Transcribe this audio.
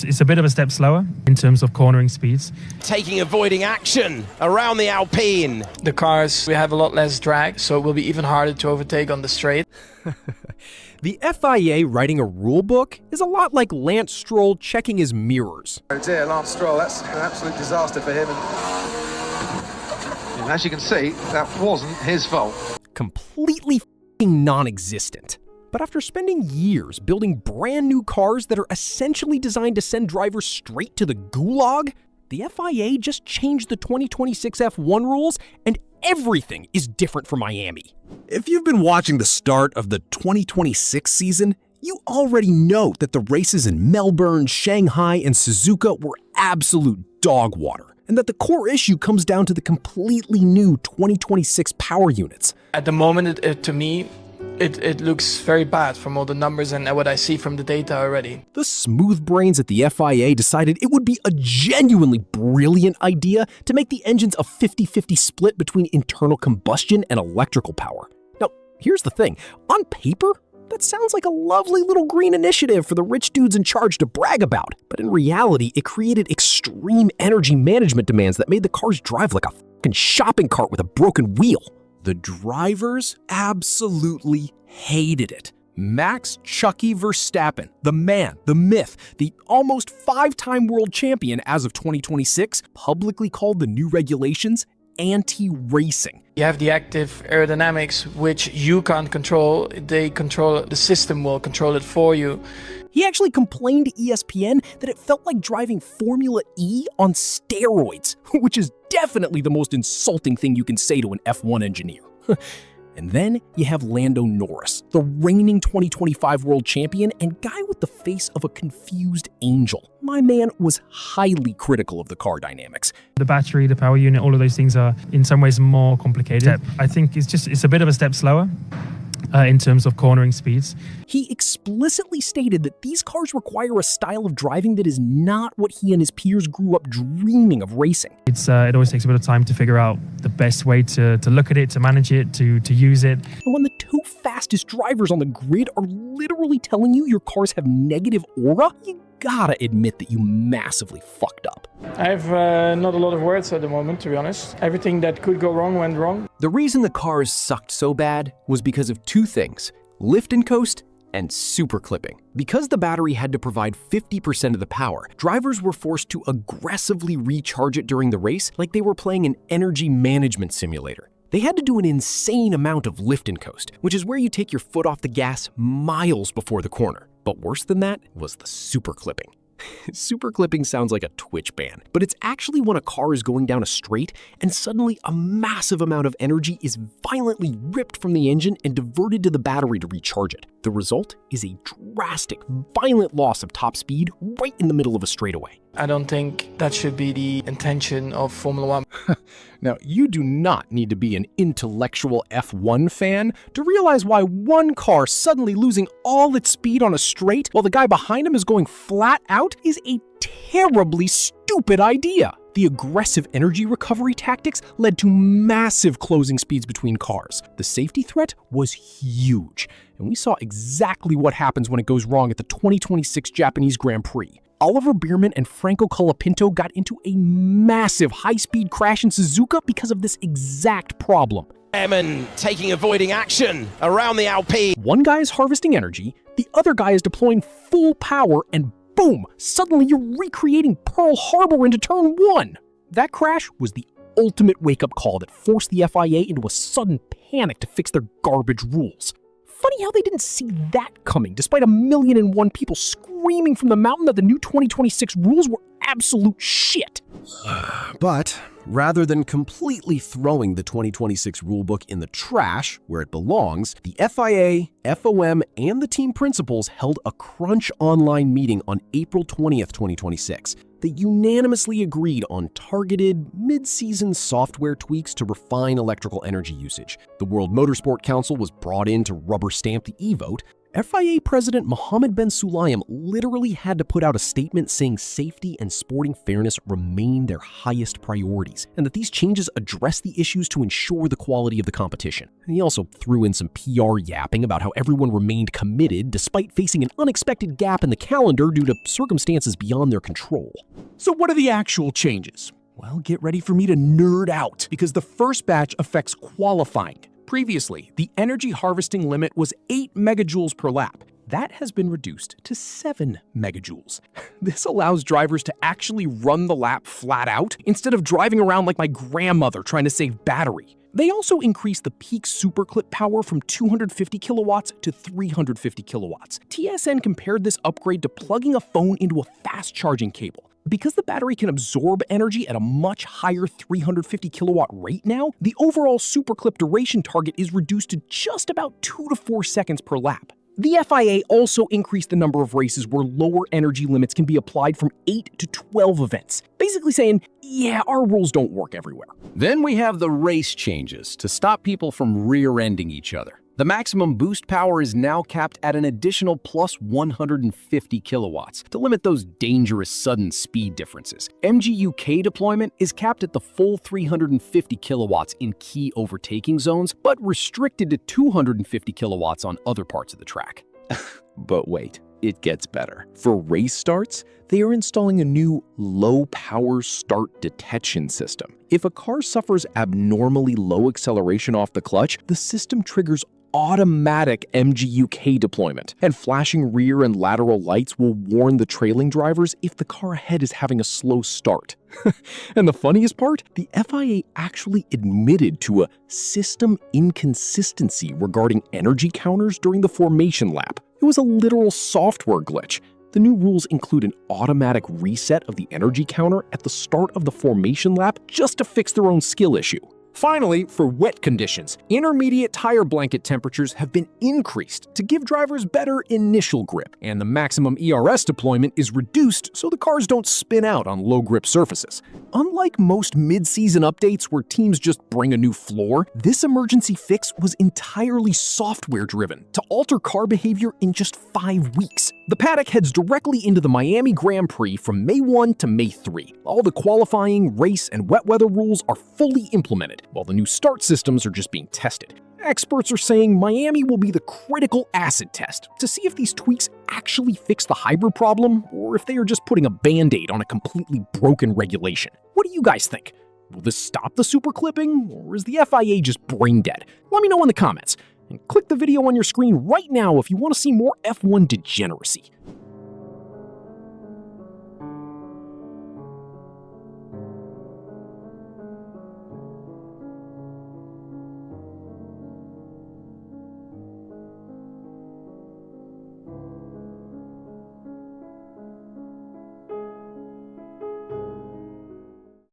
It's a bit of a step slower in terms of cornering speeds. Avoiding action around the Alpine. The cars, we have a lot less drag, so it will be even harder to overtake on the straight. The FIA writing a rule book is a lot like Lance Stroll checking his mirrors. Oh dear, Lance Stroll, that's an absolute disaster for him. And as you can see, that wasn't his fault. Completely f***ing non-existent. But after spending years building brand new cars that are essentially designed to send drivers straight to the gulag, the FIA just changed the 2026 F1 rules and everything is different for Miami. If you've been watching the start of the 2026 season, you already know that the races in Melbourne, Shanghai, and Suzuka were absolute dog water, and that the core issue comes down to the completely new 2026 power units. At the moment, to me, it looks very bad from all the numbers and what I see from the data already. The smooth brains at the FIA decided it would be a genuinely brilliant idea to make the engines a 50-50 split between internal combustion and electrical power. Now, here's the thing. On paper, that sounds like a lovely little green initiative for the rich dudes in charge to brag about. But in reality, it created extreme energy management demands that made the cars drive like a fucking shopping cart with a broken wheel. The drivers absolutely hated it. Max Chucky Verstappen, the man, the myth, the almost 5-time world champion as of 2026, publicly called the new regulations anti-racing. You have the active aerodynamics, which you can't control. The system will control it for you. He actually complained to ESPN that it felt like driving Formula E on steroids, which is definitely the most insulting thing you can say to an F1 engineer. And then you have Lando Norris, the reigning 2025 world champion and guy with the face of a confused angel. My man was highly critical of the car dynamics. The battery, the power unit, all of those things are in some ways more complicated. I think it's a bit of a step slower in terms of cornering speeds. He explicitly stated that these cars require a style of driving that is not what he and his peers grew up dreaming of racing. It always takes a bit of time to figure out the best way to look at it, to manage it, to use it. And when the two fastest drivers on the grid are literally telling you your cars have negative aura, you gotta admit that you massively fucked up. I have not a lot of words at the moment, to be honest. Everything that could go wrong went wrong. The reason the cars sucked so bad was because of two things: lift and coast and superclipping. Because the battery had to provide 50% of the power, drivers were forced to aggressively recharge it during the race like they were playing an energy management simulator. They had to do an insane amount of lift and coast, which is where you take your foot off the gas miles before the corner. But worse than that was the superclipping. Superclipping sounds like a Twitch ban, but it's actually when a car is going down a straight and suddenly a massive amount of energy is violently ripped from the engine and diverted to the battery to recharge it. The result is a drastic, violent loss of top speed right in the middle of a straightaway. I don't think that should be the intention of Formula One. Now, you do not need to be an intellectual F1 fan to realize why one car suddenly losing all its speed on a straight while the guy behind him is going flat out is a terribly stupid idea. The aggressive energy recovery tactics led to massive closing speeds between cars. The safety threat was huge, and we saw exactly what happens when it goes wrong at the 2026 Japanese Grand Prix. Oliver Bierman and Franco Colapinto got into a massive high-speed crash in Suzuka because of this exact problem. Avoiding action around the Alpine. One guy is harvesting energy, the other guy is deploying full power, and boom, suddenly you're recreating Pearl Harbor into turn 1. That crash was the ultimate wake-up call that forced the FIA into a sudden panic to fix their garbage rules. Funny how they didn't see that coming, despite 1,000,001 people screaming from the mountain that the new 2026 rules were absolute shit. But rather than completely throwing the 2026 rulebook in the trash where it belongs, the FIA, FOM, and the team principals held a crunch online meeting on April 20th, 2026. They unanimously agreed on targeted, mid-season software tweaks to refine electrical energy usage. The World Motorsport Council was brought in to rubber stamp the e-vote, FIA President Mohammed bin Sulayem literally had to put out a statement saying safety and sporting fairness remain their highest priorities, and that these changes address the issues to ensure the quality of the competition. And he also threw in some PR yapping about how everyone remained committed despite facing an unexpected gap in the calendar due to circumstances beyond their control. So what are the actual changes? Well, get ready for me to nerd out, because the first batch affects qualifying. Previously, the energy harvesting limit was 8 megajoules per lap. That has been reduced to 7 megajoules. This allows drivers to actually run the lap flat out instead of driving around like my grandmother trying to save battery. They also increased the peak superclip power from 250 kilowatts to 350 kilowatts. TSN compared this upgrade to plugging a phone into a fast charging cable. Because the battery can absorb energy at a much higher 350 kilowatt rate now, the overall superclip duration target is reduced to just about 2 to 4 seconds per lap. The FIA also increased the number of races where lower energy limits can be applied from 8 to 12 events, basically saying, yeah, our rules don't work everywhere. Then we have the race changes to stop people from rear-ending each other. The maximum boost power is now capped at an additional plus 150 kilowatts to limit those dangerous sudden speed differences. MGU-K deployment is capped at the full 350 kilowatts in key overtaking zones, but restricted to 250 kilowatts on other parts of the track. But wait, it gets better. For race starts, they are installing a new low-power start detection system. If a car suffers abnormally low acceleration off the clutch, the system triggers automatic MGU-K deployment, and flashing rear and lateral lights will warn the trailing drivers if the car ahead is having a slow start. And the funniest part, the FIA actually admitted to a system inconsistency regarding energy counters during the formation lap. It was a literal software glitch. The new rules include an automatic reset of the energy counter at the start of the formation lap just to fix their own skill issue. Finally, for wet conditions, intermediate tire blanket temperatures have been increased to give drivers better initial grip, and the maximum ERS deployment is reduced so the cars don't spin out on low-grip surfaces. Unlike most mid-season updates where teams just bring a new floor, this emergency fix was entirely software-driven to alter car behavior in just 5 weeks. The paddock heads directly into the Miami Grand Prix from May 1 to May 3. All the qualifying, race, and wet weather rules are fully implemented, while the new start systems are just being tested. Experts are saying Miami will be the critical acid test to see if these tweaks actually fix the hybrid problem or if they are just putting a band-aid on a completely broken regulation. What do you guys think? Will this stop the superclipping, or is the FIA just brain dead? Let me know in the comments. And click the video on your screen right now if you want to see more F1 degeneracy.